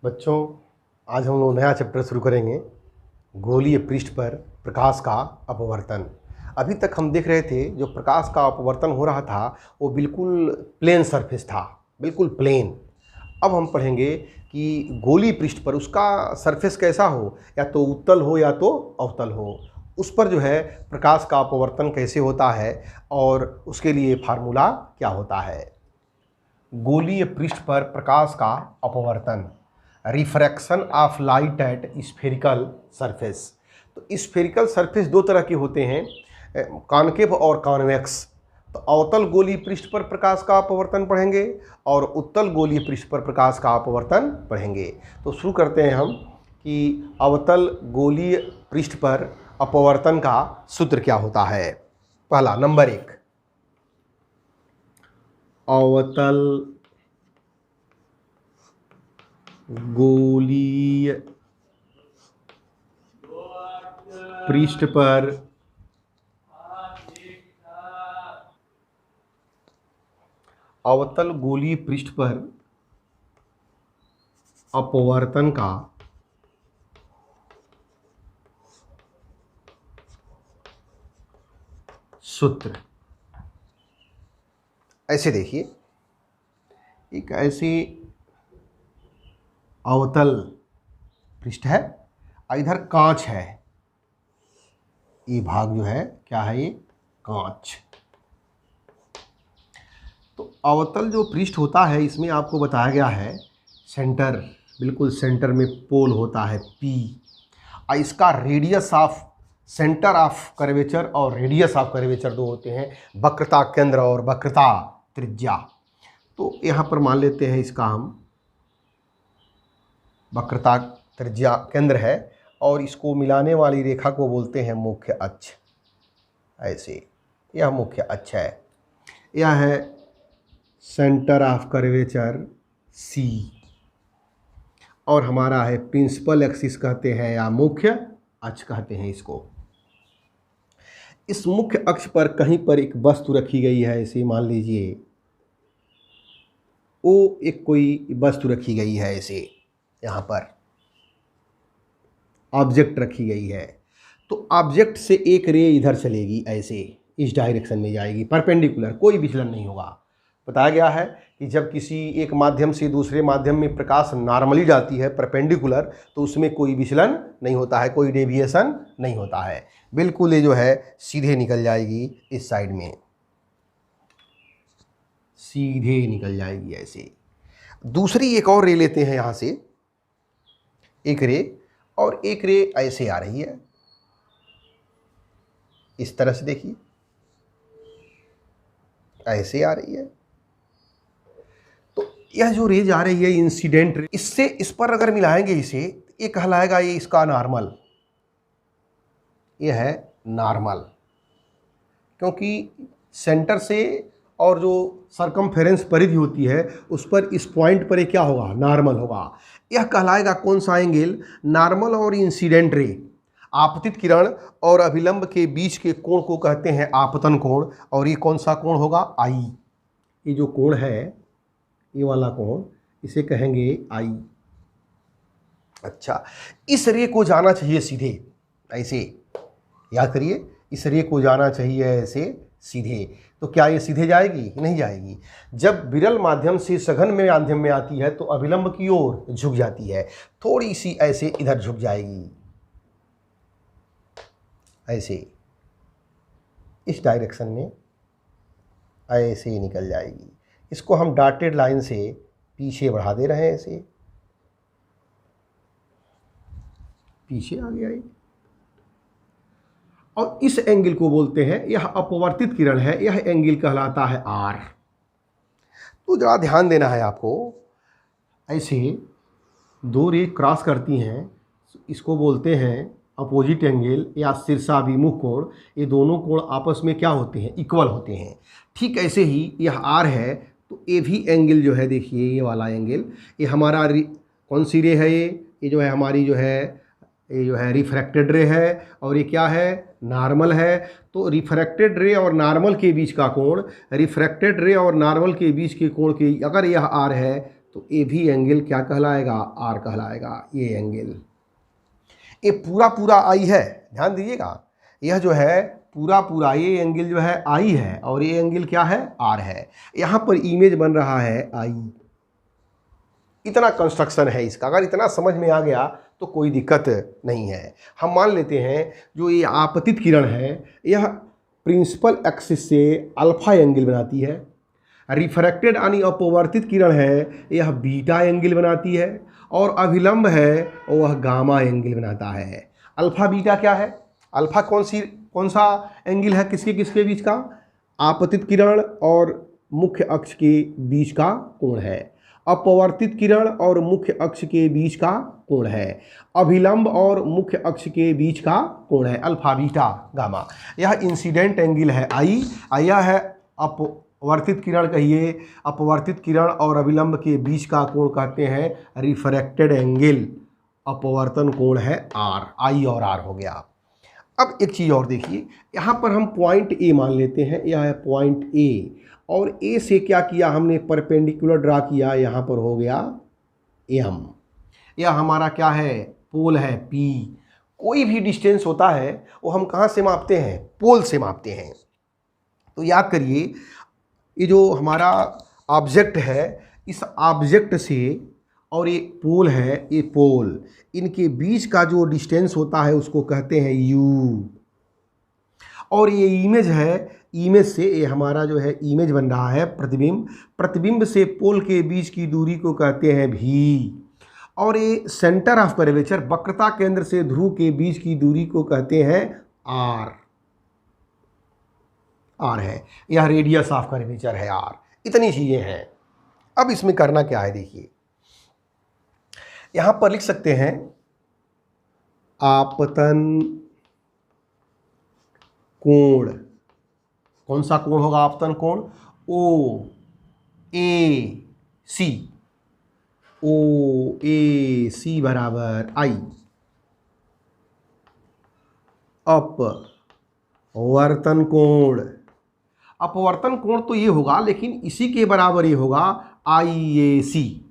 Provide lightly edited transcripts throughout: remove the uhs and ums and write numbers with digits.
बच्चों, आज हम लोग नया चैप्टर शुरू करेंगे। गोलीय पृष्ठ पर प्रकाश का अपवर्तन। अभी तक हम देख रहे थे जो प्रकाश का अपवर्तन हो रहा था वो बिल्कुल प्लेन सरफेस था, बिल्कुल प्लेन। अब हम पढ़ेंगे कि गोलीय पृष्ठ पर उसका सरफेस कैसा हो, या तो उत्तल हो या तो अवतल हो। उस पर जो है प्रकाश का अपवर्तन कैसे होता है और उसके लिए फार्मूला क्या होता है। गोलीय पृष्ठ पर प्रकाश का अपवर्तन, refraction of light at spherical surface. तो स्फेरिकल सरफेस दो तरह के होते हैं, कॉनकेव और कॉन्वेक्स। तो अवतल गोलीय पृष्ठ पर प्रकाश का अपवर्तन पढ़ेंगे और उत्तल गोलीय पृष्ठ पर प्रकाश का अपवर्तन पढ़ेंगे। तो शुरू करते हैं हम कि अवतल गोलीय पृष्ठ पर अपवर्तन का सूत्र क्या होता है। पहला नंबर 1, अवतल गोलीय पृष्ठ पर अवतल गोलीय पृष्ठ पर अपवर्तन का सूत्र। ऐसे देखिए, एक ऐसी अवतल पृष्ठ है, इधर कांच है। ये भाग जो है क्या है, ये कांच। तो अवतल जो पृष्ठ होता है इसमें आपको बताया गया है सेंटर, बिल्कुल सेंटर में पोल होता है P, और इसका radius of centre of curvature और रेडियस ऑफ कर्वेचर दो होते हैं, वक्रता केंद्र और वक्रता त्रिज्या। तो यहाँ पर मान लेते हैं इसका हम वक्रता त्रिज्या केंद्र है और इसको मिलाने वाली रेखा को बोलते हैं मुख्य अक्ष। ऐसे यह मुख्य अक्ष है, यह है सेंटर ऑफ कर्वेचर C, और हमारा है प्रिंसिपल एक्सिस कहते हैं या मुख्य अक्ष कहते हैं इसको। इस मुख्य अक्ष पर कहीं पर एक वस्तु रखी गई है, ऐसे मान लीजिए वो एक कोई वस्तु रखी गई है, ऐसे यहाँ पर ऑब्जेक्ट रखी गई है। तो ऑब्जेक्ट से एक रे इधर चलेगी, ऐसे इस डायरेक्शन में जाएगी, परपेंडिकुलर, कोई विचलन नहीं होगा। बताया गया है कि जब किसी एक माध्यम से दूसरे माध्यम में प्रकाश नॉर्मली जाती है परपेंडिकुलर, तो उसमें कोई विचलन नहीं होता है, कोई डेविएशन नहीं होता है, बिल्कुल ये जो है सीधे निकल जाएगी इस साइड में, सीधे निकल जाएगी ऐसे। दूसरी एक और रे लेते हैं यहाँ से, एक रे, और एक रे ऐसे आ रही है, इस तरह से देखिए, ऐसे आ रही है। तो यह जो रे जा रही है इंसिडेंट रे, इससे इस पर अगर मिलाएंगे इसे, ये कहलाएगा ये इसका नॉर्मल, ये है नॉर्मल, क्योंकि सेंटर से और जो सरकमफेरेंस परिधि होती है उस पर, इस पॉइंट पर ये क्या होगा, नॉर्मल होगा। यह कहलाएगा कौन सा एंगल, नॉर्मल और इंसिडेंट रे। आपतित किरण और अभिलंब के बीच के कोण को कहते हैं आपतन कोण, और ये कौन सा कोण होगा, आई। ये जो कोण है, ये वाला कोण, इसे कहेंगे आई। अच्छा, इस रे को जाना चाहिए सीधे, ऐसे याद करिए, इस रे को जाना चाहिए ऐसे सीधे। तो क्या ये सीधे जाएगी, नहीं जाएगी। जब विरल माध्यम से सघन में माध्यम में आती है तो अभिलंब की ओर झुक जाती है, थोड़ी सी ऐसे इधर झुक जाएगी, ऐसे इस डायरेक्शन में ऐसे ही निकल जाएगी। इसको हम डॉटेड लाइन से पीछे बढ़ा दे रहे हैं, ऐसे पीछे आ गया ये। और इस एंगल को बोलते हैं, यह अपवर्तित किरण है, यह एंगल कहलाता है R। तो जरा ध्यान देना है आपको, ऐसे दो रे क्रॉस करती हैं, इसको बोलते हैं अपोजिट एंगल या शीर्षाभिमुख कोण। ये दोनों कोण आपस में क्या होते हैं, इक्वल होते हैं। ठीक ऐसे ही यह R है, तो ये भी एंगल जो है, देखिए ये वाला एंगल, ये हमारा कौन सी रे है, ये जो है हमारी जो है, ये जो है रिफ्रैक्टेड रे है, और ये क्या है, नॉर्मल है। तो रिफ्रैक्टेड रे और नॉर्मल के बीच का कोण, रिफ्रैक्टेड रे और नॉर्मल के बीच के कोण के, अगर यह R है तो ये भी एंगल क्या कहलाएगा, आर कहलाएगा। ये एंगल, ये पूरा पूरा आई है, ध्यान दीजिएगा, यह जो है पूरा पूरा ये एंगल जो है आई है और ये एंगल क्या है, आर है। यहाँ पर इमेज बन रहा है आई। इतना कंस्ट्रक्शन है इसका, अगर इतना समझ में आ गया तो कोई दिक्कत नहीं है। हम मान लेते हैं जो ये आपतित किरण है यह प्रिंसिपल एक्सिस से अल्फा एंगल बनाती है, रिफ्रैक्टेड यानी अपवर्तित किरण है यह बीटा एंगल बनाती है, और अभिलंब है वह गामा एंगल बनाता है। अल्फा बीटा क्या है, अल्फा कौन सा एंगल है किसके किसके बीच का, आपतित किरण और मुख्य अक्ष के बीच का कोण है, अपवर्तित किरण और मुख्य अक्ष के बीच का कोण है, अभिलंब और मुख्य अक्ष के बीच का कोण है, अल्फा बीटा गामा। यह इंसिडेंट एंगल है आई, यह है अपवर्तित किरण कहिए, अपवर्तित किरण और अभिलंब के बीच का कोण कहते हैं रिफ्रैक्टेड एंगल, अपवर्तन कोण है आर, आई और आर हो गया। अब एक चीज़ और देखिए, यहाँ पर हम पॉइंट ए मान लेते हैं, यह है पॉइंट ए, और ए से क्या किया हमने, परपेंडिकुलर ड्रा किया, यहाँ पर हो गया एम, यह हमारा क्या है, पोल है पी। कोई भी डिस्टेंस होता है वो हम कहाँ से मापते हैं, पोल से मापते हैं। तो याद करिए ये जो हमारा ऑब्जेक्ट है, इस ऑब्जेक्ट से और ये पोल है, ये पोल, इनके बीच का जो डिस्टेंस होता है उसको कहते हैं यू। और ये इमेज है, इमेज से ये हमारा जो है इमेज बन रहा है प्रतिबिंब, प्रतिबिंब से पोल के बीच की दूरी को कहते हैं भी। और ये सेंटर ऑफ कर्वेचर, वक्रता केंद्र से ध्रुव के बीच की दूरी को कहते हैं आर, आर है, यह रेडियस ऑफ कर्वेचर है आर। इतनी चीज़ें हैं। अब इसमें करना क्या है, देखिए यहाँ पर लिख सकते हैं आपतन कोण, कौन सा कोण होगा आपतन कोण, ओ ए सी, ओ ए सी बराबर आई, अपवर्तन कोण, अपवर्तन कोण तो ये होगा लेकिन इसी के बराबर ये होगा आई ए सी,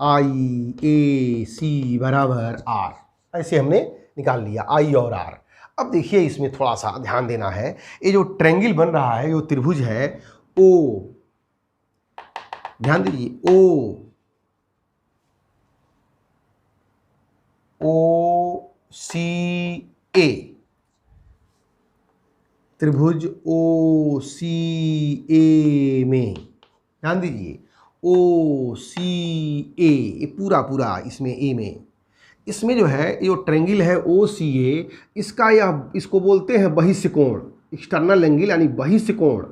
आई ए सी बराबर आर, ऐसे हमने निकाल लिया आई और आर। अब देखिए इसमें थोड़ा सा ध्यान देना है, ये जो ट्रायंगल बन रहा है, जो त्रिभुज है ओ, ध्यान दीजिए ओ सी ए, त्रिभुज ओ सी ए में ध्यान दीजिए ओ सी ए, पूरा पूरा इसमें ए में, इसमें जो है ये जो ट्रायंगल है ओ सी ए, इसको बोलते हैं बहिष्य कोण, एक्सटर्नल एंगल यानी बहिष्य कोण।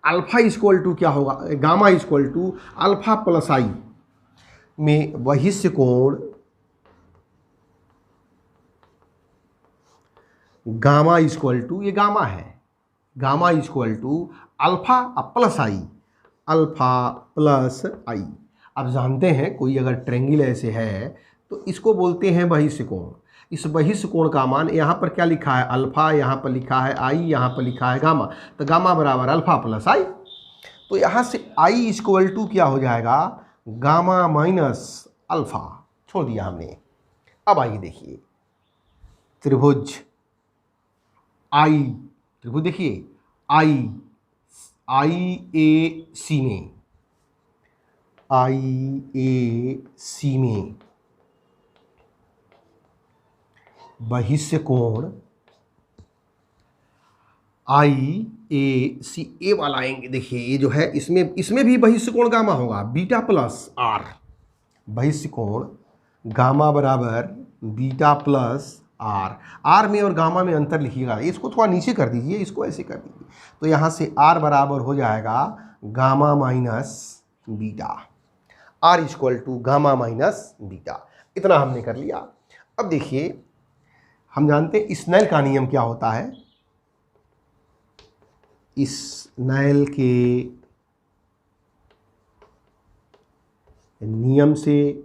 अल्फा इक्वल टू क्या होगा, gamma equal to alpha plus i में बहिष्य कोण, गामा इक्वल टू, ये गामा है, gamma equal to alpha plus i, alpha plus i. अब जानते हैं कोई अगर ट्रायंगल ऐसे है तो इसको बोलते हैं बहिष्य कोण। इस बहिष्य कोण का मान यहाँ पर क्या लिखा है, अल्फा, यहाँ पर लिखा है आई, यहाँ पर लिखा है गामा, तो गामा बराबर अल्फा प्लस आई। तो यहाँ से आई इक्वल टू क्या हो जाएगा, गामा माइनस अल्फा, छोड़ दिया हमने। अब आइए देखिए त्रिभुज आई, त्रिभुज देखिए आई, आई ए सी में, आई ए सी में बहिष्य कोण आई ए सी, ए वाला आएंगे, देखिए ये जो है इसमें भी बहिष्य कोण गामा होगा, बीटा प्लस आर, बहिष्य कोण गामा बराबर बीटा प्लस आर, आर में और गामा में अंतर लिखिएगा, इसको थोड़ा नीचे कर दीजिए, इसको ऐसे कर दीजिए, तो यहाँ से आर बराबर हो जाएगा gamma minus beta, R equal to gamma minus beta. इतना हमने कर लिया। अब देखिए हम जानते हैं स्नेल का नियम क्या होता है, स्नेल के नियम से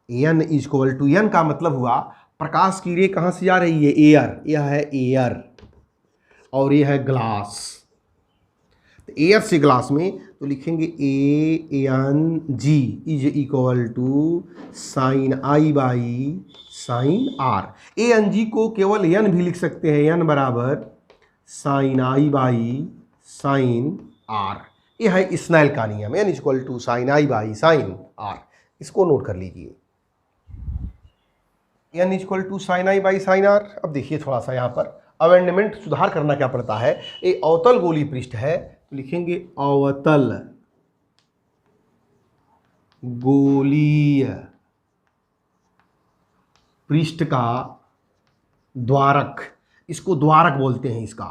n इक्वल टू, n का मतलब हुआ प्रकाश की रे कहाँ से जा रही है, एयर, यह है एयर और यह है ग्लास, तो एयर से ग्लास में तो लिखेंगे a n g is equal to sine i by sine r. A n g को केवल एन भी लिख सकते हैं, एन बराबर sine i by sine r. ये है स्नेल का नियम, n equal to sine i by sine r. इसको नोट कर लीजिए, n equal to sine i by sine r. अब देखिए थोड़ा सा यहाँ पर अमेंडमेंट सुधार करना क्या पड़ता है। ये अवतल गोलीय पृष्ठ है तो लिखेंगे अवतल गोलीय पृष्ठ का द्वारक, इसको द्वारक बोलते हैं, इसका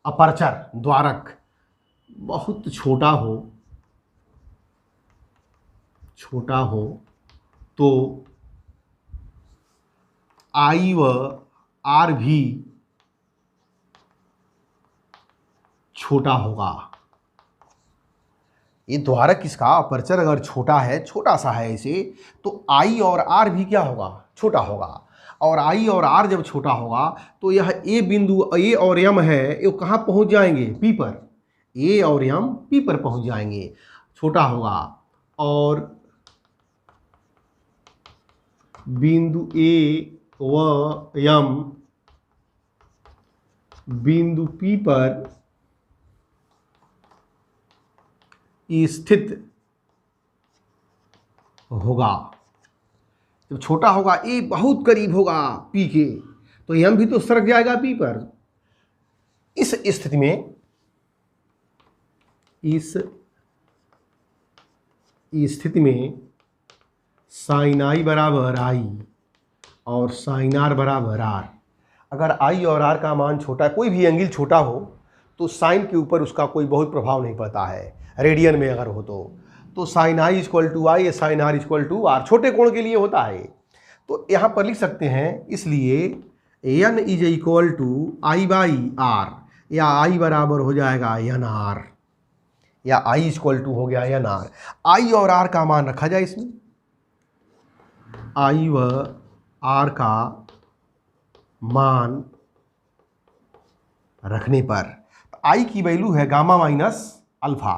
अपर्चर द्वारक बहुत छोटा हो तो आई व आर भी छोटा होगा। ये द्वारक इसका अपर्चर अगर छोटा है, छोटा सा है इसे, तो आई और आर भी क्या होगा, छोटा होगा। और आई और आर जब छोटा होगा तो यह ए बिंदु ए और एम है, ये कहाँ पहुंच जाएंगे, पी पर। ए और एम पी पर पहुंच जाएंगे, छोटा होगा। और बिंदु ए व एम बिंदु पी पर स्थित होगा। जब छोटा होगा, ए बहुत करीब होगा पी के, तो एम भी तो सरक जाएगा पी पर। इस स्थिति में साइन आई बराबर आई और साइन आर बराबर आर। अगर आई और आर का मान छोटा, कोई भी एंगल छोटा हो तो साइन के ऊपर उसका कोई बहुत प्रभाव नहीं पड़ता है। रेडियन में अगर हो तो sine i equal to i, sine r equal to r, छोटे कोण के लिए होता है। तो यहाँ पर लिख सकते हैं, इसलिए n is equal to i by r, या आई बराबर हो जाएगा एन आर, या आई इक्वल टू हो गया एन आर। आई और आर का मान रखा जाए इसमें, आई व आर का मान रखने पर आई की वैल्यू है गामा माइनस अल्फा,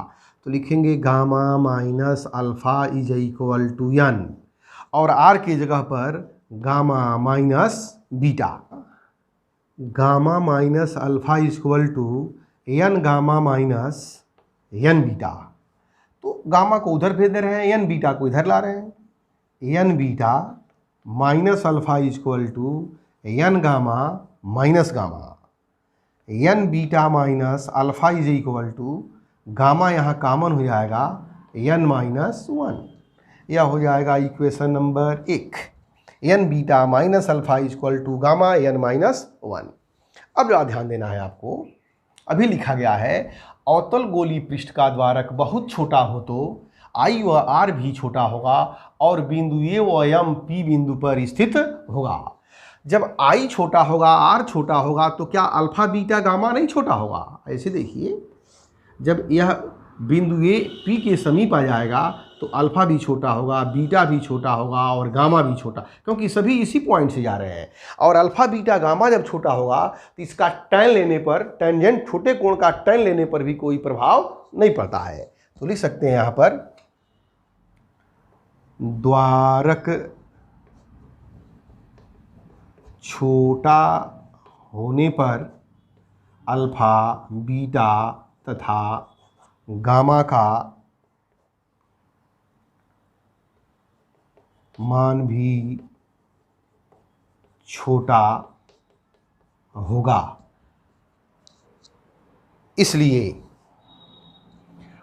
तो लिखेंगे gamma minus alpha is equal to n, और आर की जगह पर gamma minus beta. Gamma minus alpha is equal to n gamma minus n beta. तो गामा को उधर भेज दे रहे हैं, एन बीटा को इधर ला रहे हैं। N beta minus alpha is equal to n gamma minus gamma. N beta minus alpha is equal to gamma, यहाँ कॉमन हो जाएगा एन माइनस वन। यह हो जाएगा equation number 1, n beta minus alpha is equal to gamma n minus one. अब ज़रा ध्यान देना है आपको, अभी लिखा गया है अवतल गोलीय पृष्ठ का द्वारक बहुत छोटा हो तो आई व आर भी छोटा होगा और बिंदु ए व एम पी बिंदु पर स्थित होगा। जब आई छोटा होगा, आर छोटा होगा, तो क्या अल्फा बीटा गामा नहीं छोटा होगा। ऐसे देखिए, जब यह बिंदु ए पी के समीप आ जाएगा तो अल्फा भी छोटा होगा, बीटा भी छोटा होगा और गामा भी छोटा, क्योंकि सभी इसी पॉइंट से जा रहे हैं। और अल्फा बीटा गामा जब छोटा होगा तो इसका टैन लेने पर, टेंजेंट छोटे कोण का टैन लेने पर भी कोई प्रभाव नहीं पड़ता है। तो लिख सकते हैं यहाँ पर द्वारक छोटा होने पर अल्फा बीटा तथा गामा का मान भी छोटा होगा। इसलिए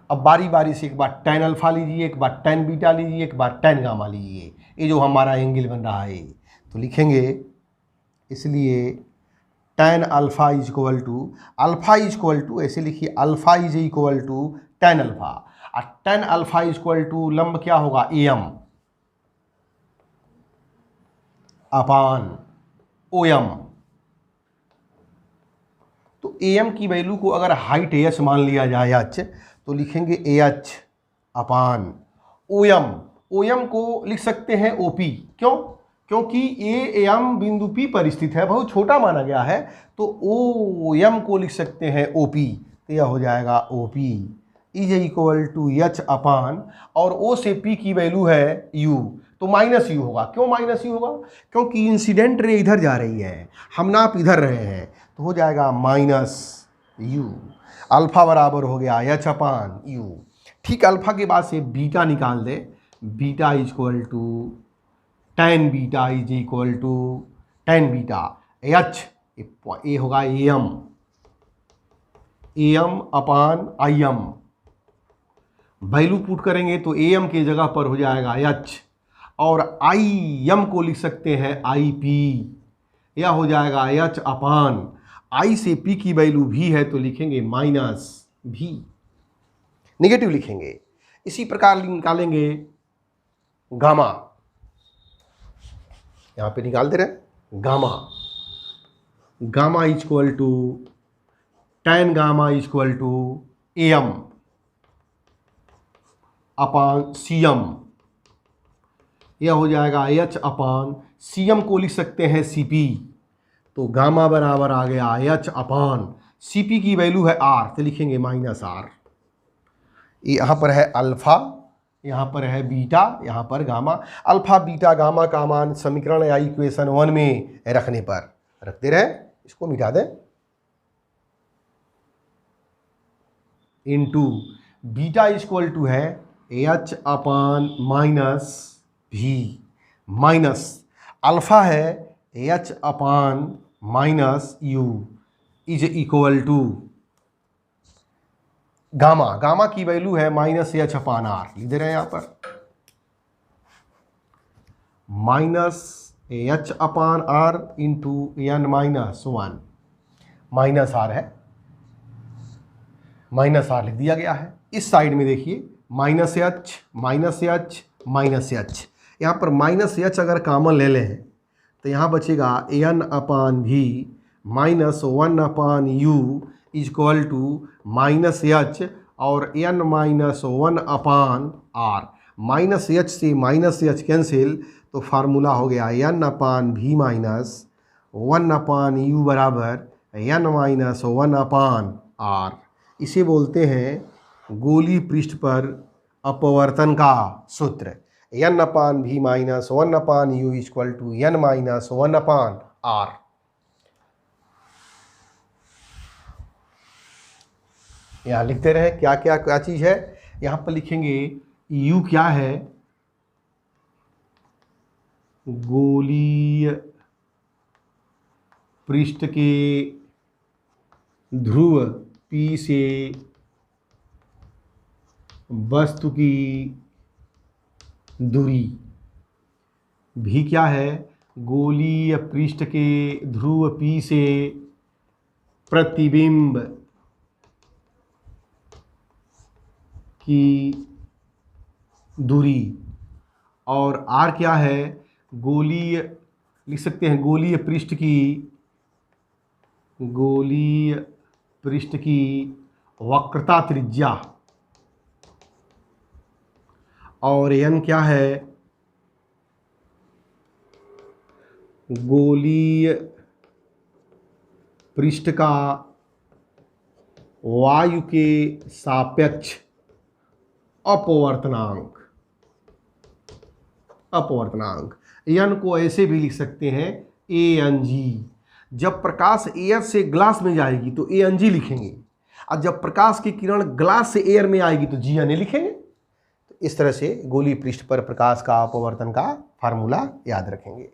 अब बारी बारी से एक बार टैन अल्फा लीजिए, एक बार टैन बीटा लीजिए, एक बार टैन गामा लीजिए, ये जो हमारा एंगल बन रहा है। तो लिखेंगे, इसलिए tan alpha is equal to, alpha is equal to, ऐसे लिखिए alpha is equal to tan alpha, और tan alpha is equal to लंब क्या होगा, एम अपान ओ एम। तो ए एम की वैल्यू को अगर हाइट एच मान लिया जाए एच, तो लिखेंगे A H upon O M. O M को लिख सकते हैं ओ पी, क्यों, क्योंकि ए एम बिंदु पी पर स्थित है, बहुत छोटा माना गया है, तो ओ एम को लिख सकते हैं ओ पी। तो यह हो जाएगा o p is equal to h upon, और ओ से पी की वैल्यू है यू, तो माइनस यू होगा। क्यों माइनस यू होगा? क्योंकि इंसिडेंट रे इधर जा रही है, हम नाप इधर रहे हैं, तो हो जाएगा माइनस यू। अल्फा बराबर हो गया एच अपान यू। ठीक, अल्फा के बाद से बीटा निकाल दे, beta is equal to tan beta is equal to tan beta h, ये होगा m upon i m. Value put करेंगे तो एम के जगह पर हो जाएगा एच, और आई एम को लिख सकते हैं आई पी, यह हो जाएगा एच अपान, आई से पी की वैल्यू भी है तो लिखेंगे माइनस भी, नेगेटिव लिखेंगे। इसी प्रकार निकालेंगे गामा, यहां पे निकाल दे रहे gamma, gamma is equal to ten gamma is equal to m upon c m, यह हो जाएगा एच अपान सी एम को लिख सकते हैं सी पी, तो गामा बराबर आ गया एच अपान सी पी की वैल्यू है आर, तो लिखेंगे माइनस आर। यहाँ पर है अल्फा, यहाँ पर है बीटा, यहाँ पर गामा। अल्फा बीटा गामा का मान समीकरण या इक्वेशन 1 में रखने पर रखते रहे, इसको मिटा दें, इनटू बीटा इक्वल टू है एच अपान माइनस भी, माइनस अल्फा है h upon minus u is equal to gamma, gamma की वैल्यू है माइनस एच अपान आर, लिख दे रहे हैं यहाँ पर minus h upon r into n minus one, minus r है, माइनस आर लिख दिया गया है। इस साइड में देखिए minus h minus h minus h, यहाँ पर माइनस एच अगर कॉमन ले लें तो यहाँ बचेगा एन अपान भी minus one upon U is equal to minus H और N minus one upon R. Minus H से माइनस एच कैंसिल, तो फार्मूला हो गया एन अपान भी माइनस वन अपान यू बराबर N minus one upon R. इसे बोलते हैं गोलीय पृष्ठ पर अपवर्तन का सूत्र, एन अपान भी minus one upon u equal to n minus one upon r. यहाँ लिखते रहे क्या क्या क्या चीज़ है, यहाँ पर लिखेंगे u क्या है, गोलीय पृष्ठ के ध्रुव P से वस्तु की दूरी, भी क्या है, गोलीय पृष्ठ के ध्रुव P से प्रतिबिंब की दूरी, और R क्या है, गोलीय लिख सकते हैं गोलीय पृष्ठ की वक्रता त्रिज्या, और N क्या है, गोलीय पृष्ठ का वायु के सापेक्ष अपवर्तनांक, अपवर्तनांक। N को ऐसे भी लिख सकते हैं ANG। जब प्रकाश एयर से ग्लास में जाएगी तो ANG लिखेंगे, और जब प्रकाश की किरण ग्लास से एयर में आएगी तो GNA लिखेंगे। तो इस तरह से गोलीय पृष्ठ पर प्रकाश का अपवर्तन का फार्मूला याद रखेंगे।